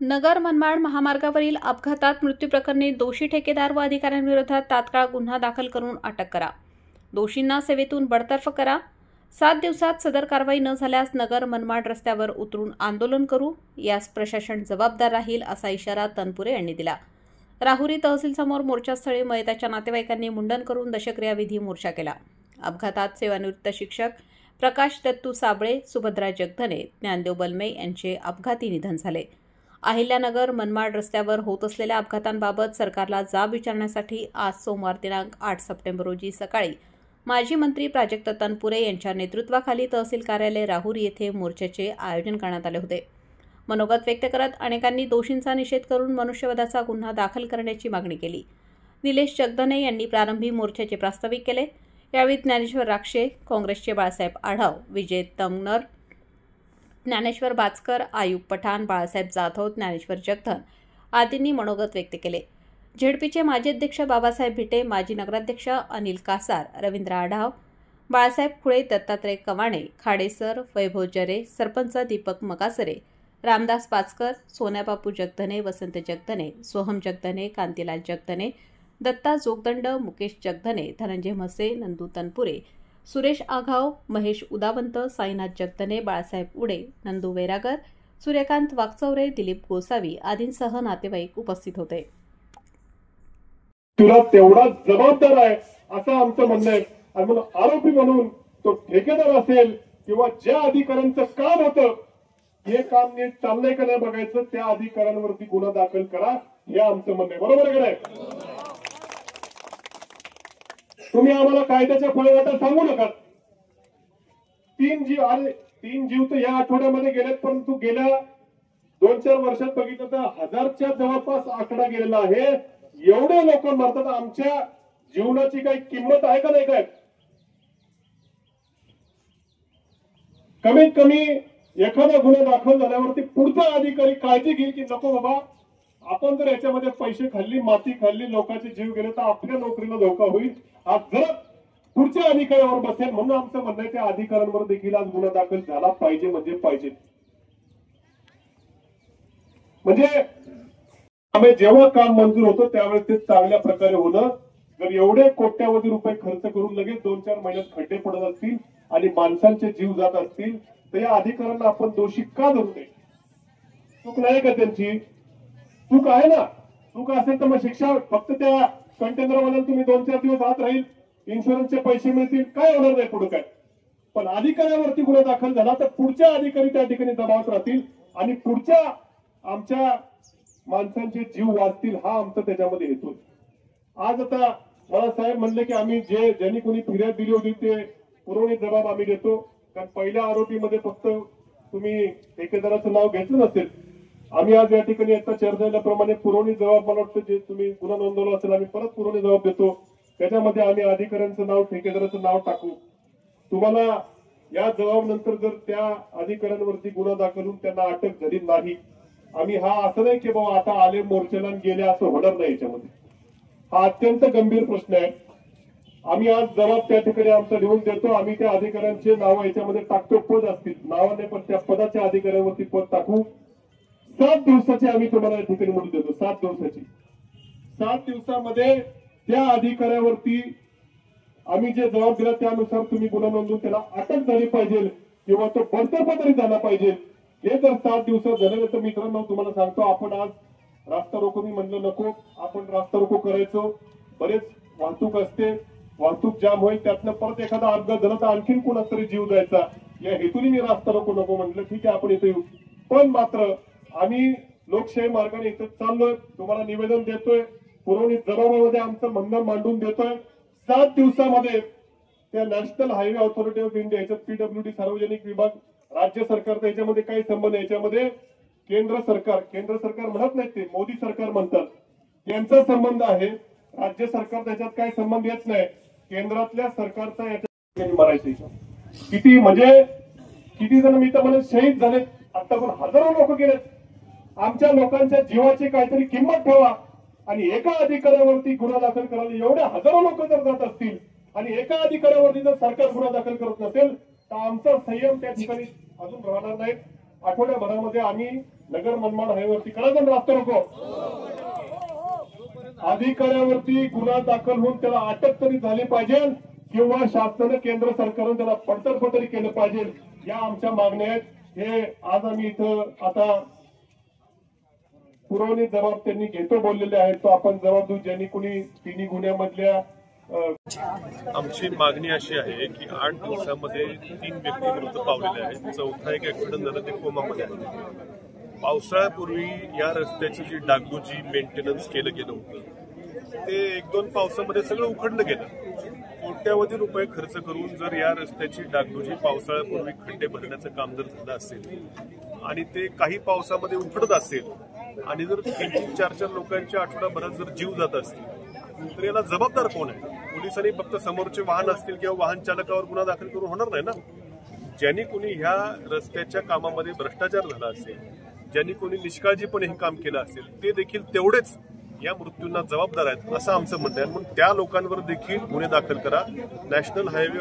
नगर मनमाड महामार्गावरील अपघातात मृत्यू प्रकरणी दोषी ठेकेदार व अधिकाऱ्यांविरोधात तात्काळ गुन्हा दाखल करून अटक करा. दोषींना सेवेतून बडतर्फ करा. 7 दिवसात सदर कारवाई न झाल्यास नगर मनमाड रस्त्यावर उतरून आंदोलन करू. यास प्रशासन जबाबदार राहील असा इशारा तनपुरे यांनी दिला. राहुरी तहसीलसमोर मोर्चास्थळी मयताच्या नातेवाईकांनी मुंडन करून दशक्रियाविधी मोर्चा केला. अपघातात सेवानिवृत्त शिक्षक प्रकाश दत्तू साबळे, सुभद्रा जगधने, ज्ञानदेव बलमे यांचे अपघाती निधन झाले. अहिल्यानगर मनमाड रस्त्यावर होत असलेल्या अपघातांबाबत सरकारला जाब विचारण्यासाठी आज सोमवार दिनांक 8 सप्टेंबर रोजी सकाळी माजी मंत्री प्राजक्त तनपुरे यांच्या नेतृत्वाखाली तहसील कार्यालय राहुरी येथे मोर्चाचे आयोजन करण्यात आले होते. मनोगत व्यक्त करत अनेकांनी दोषींचा निषेध करून मनुष्यवधाचा गुन्हा दाखल करण्याची मागणी केली. निलेश जगधने यांनी प्रारंभी मोर्चाचे प्रास्ताविक केले. यावेळी ज्ञानेश्वर राक्षे, काँग्रेसचे बाळासाहेब आढाव, विजय तमनर, ज्ञानेश्वर बाचकर, आयुब पठाण, बाळासाहेब जाधव, ज्ञानेश्वर जगधन आदींनी मनोगत व्यक्त केले. झेडपीचे माजी अध्यक्ष बाबासाहेब भिटे, माजी नगराध्यक्ष अनिल कासार, रवींद्र आढाव, बाळासाहेब खुळे, दत्तात्रय कवाणे, खाडेसर, वैभव जरे, सरपंच दीपक मकासरे, रामदास पाचकर, सोन्याबापू जगधने, वसंत जगधने, सोहम जगधने, कांतीलाल जगधने, दत्ता जोगदंड, मुकेश जगधने, धनंजय म्हसे, नंदू तनपुरे, सुरेश आघाव, महेश उदावंत, साईनाथ जगधने, बाळासाहेब उडे, नंदू वैरागर, सूर्यकांत वागचौरे, दिलीप गोसावी आदींसह नातेवाईक उपस्थित होते. तुला तेवढा जबाबदार आहे असं आमचं म्हणणं आहे. आणि म्हणून आरोपी म्हणून तो ठेकेदार असेल किंवा ज्या अधिकाऱ्यांचं काम होतं हे काम नीट चाललंय का नाही बघायचं, त्या अधिकाऱ्यांवरती गुन्हा दाखल करा हे आमचं म्हणणं आहे. बरोबर आहे का नाही? तुम्ही आम्हाला कायद्याच्या फळवाटा सांगू नका. 3 जीव तर या आठवड्यामध्ये गेलेत, परंतु गेल्या 2-4 वर्षात बघितलं तर 1000च्या जवळपास आकडा गेलेला आहे. एवढे लोक मरतात. आमच्या जीवनाची काही किंमत आहे का नाही? काय कमीत कमी एखादा गुन्हा दाखल झाल्यावरती पुढचा अधिकारी काळजी घेईल की नको बाबा, आपण जर याच्यामध्ये पैसे खाल्ली, माती खाल्ली, लोकांचे जीव गेले तर आपल्या नोकरीला धोका होईल. आज जर पुढच्या अधिकाऱ्यावर बसेल म्हणून आमचं म्हणणं आहे त्या अधिकाऱ्यांवर देखील आज गुन्हा दाखल झाला पाहिजे. म्हणजे आम्ही जेव्हा काम मंजूर होतं त्यावेळेस ते चांगल्या प्रकारे होणं. जर एवढे कोट्यावधी रुपये खर्च करून लगेच 2-4 महिन्यात खड्डे पडत असतील आणि माणसांचे जीव जात असतील तर या अधिकाऱ्यांना आपण दोषी का धरू नये? चूक नाही का त्यांची? चूक आहे ना. चूक असेल तर मग शिक्षा फक्त त्या कंटेनरवाल्याला तुम्ही 2-4 दिवस आत राहील, इन्शुरन्सचे पैसे मिळतील, काय होणार नाही पुढे काय. पण अधिकाऱ्यावरती गुन्हा दाखल झाला तर पुढच्या अधिकारी त्या ठिकाणी दबावात राहतील आणि पुढच्या आमच्या माणसांचे जीव वाचतील, हा आमचा त्याच्यामध्ये हेतू. आज आता मला साहेब म्हणले की आम्ही ज्यांनी कोणी फिर्याद दिली होती ते पुरवणी जबाब आम्ही देतो. कारण पहिल्या आरोपीमध्ये फक्त तुम्ही ठेकेदाराचं नाव घेतलं नसेल. आम्ही आज या ठिकाणी आता चर्चा झाल्याप्रमाणे पुरवणी जबाब, मला वाटतं जे तुम्ही गुन्हा नोंदवला असेल आम्ही परत पुरवणी जबाब देतो. त्याच्यामध्ये आम्ही अधिकाऱ्यांचं नाव, ठेकेदाराचं नाव टाकू. तुम्हाला या जबाबानंतर जर त्या अधिकाऱ्यांवरती गुन्हा दाखल होऊन त्यांना अटक झाली नाही, आम्ही हा असं नाही की बाबा आता आले मोर्चाला गेले असं होणार नाही. याच्यामध्ये हा अत्यंत गंभीर प्रश्न आहे. आम्ही आज जबाब त्या ठिकाणी आमचा लिहून देतो. आम्ही त्या अधिकाऱ्यांचे नाव याच्यामध्ये टाकतो. पद असतील, नावाने पण त्या पदाच्या अधिकाऱ्यांवरती पद टाकू. 7 दिवसाची आम्ही तुम्हाला या ठिकाणी मुदत देतो. 7 दिवसाची. 7 दिवसामध्ये त्या अधिकाऱ्यावरती आम्ही जे जबाब दिला त्यानुसार तुम्ही गुन्हा नोंदवून त्याला अटक झाली पाहिजे किंवा तो बडतर्फ तरी झाला पाहिजे. हे जर 7 दिवसात झालं तर मित्रांनो तुम्हाला सांगतो, आपण आज रास्ता रोको, मी म्हणलं नको आपण रास्ता रोको करायचो. बरेच वाहतूक असते, वाहतूक जाम होईल, त्यातनं परत एखादा अपघात झाला तर आणखीन कोणाचा तरी जीव जायचा, या हेतूने मी रास्ता रोको नको म्हटलं. ठीक आहे आपण इथे येऊ, पण मात्र आम्ही लोकशाही मार्गाने इथं चाललोय. तुम्हाला निवेदन देतोय, पुरवणी जबाबामध्ये आमचं म्हणणं मांडून देतोय. 7 दिवसामध्ये त्या national highway authority of India, याच्यात पीडब्ल्यूडी सार्वजनिक विभाग, राज्य सरकारचा याच्यामध्ये काही संबंध? याच्यामध्ये केंद्र सरकार म्हणत नाही, ते मोदी सरकार म्हणतात, यांचा संबंध आहे. राज्य सरकार त्याच्यात काही संबंध येत नाही. केंद्रातल्या सरकारचा याच्यात मरायचं. किती म्हणजे किती जण, मी तर म्हणत शहीद झालेत, आता पण हजारो लोक गेलेत. आमच्या लोकांच्या जीवाची काहीतरी किंमत ठेवा. आणि एका अधिकाऱ्यावरती गुन्हा दाखल करायला एवढे हजारो लोक जर जात असतील आणि एका अधिकाऱ्यावरती जर सरकार गुन्हा दाखल करत नसेल तर आमचा संयम त्या ठिकाणी अजून राहणार नाही. आठवड्याभरामध्ये आम्ही नगर मनमाड हायवेवरती करायचं ना रास्ता रोको. अधिकाऱ्यावरती गुन्हा दाखल होऊन त्याला अटक तरी झाली पाहिजे किंवा शासनाने केंद्र सरकारने त्याला बडतर्फ तरी केलं पाहिजे. या आमच्या मागण्या आहेत. हे आज आम्ही इथं आता पुरवणी जबाब त्यांनी घेतो बोललेले आहेत, तो आपण जबाब देऊ. ज्यांनी कोणी तिन्ही गुन्ह्यामधल्या आमची मागणी अशी आहे की 8 दिवसामध्ये 3 व्यक्ती मृत पावलेले आहेत. चौथा एक ऍक्सिडेंट झाला ते कोमामध्ये आहे. पावसाळ्यापूर्वी या रस्त्याची जी डागडुजी मेंटेनन्स केलं गेलं होतं ते 1-2 पावसामध्ये सगळं उखडलं गेलं. कोट्यावधी रुपये खर्च करून जर या रस्त्याची डागडुजी पावसाळ्यापूर्वी खड्डे भरण्याचं काम जर झालं असेल आणि ते काही पावसामध्ये उखडत असेल आणि जर 3-4 लोकांच्या आठवड्याभरात जर जीव जात असतील तर याला जबाबदार कोण आहे? पोलिसांनी फक्त समोरचे वाहन असतील किंवा वाहन चालकावर गुन्हा दाखल करून होणार नाही ना. ज्यांनी कोणी ह्या रस्त्याच्या कामामध्ये भ्रष्टाचार झाला असेल, ज्यांनी कोणी निष्काळजीपणे हे काम केलं असेल ते देखील तेवढेच या मृत्यूंना जबाबदार आहेत असं आमचं म्हणणं आहे. म्हणून त्या लोकांवर देखील गुन्हे दाखल करा. National highway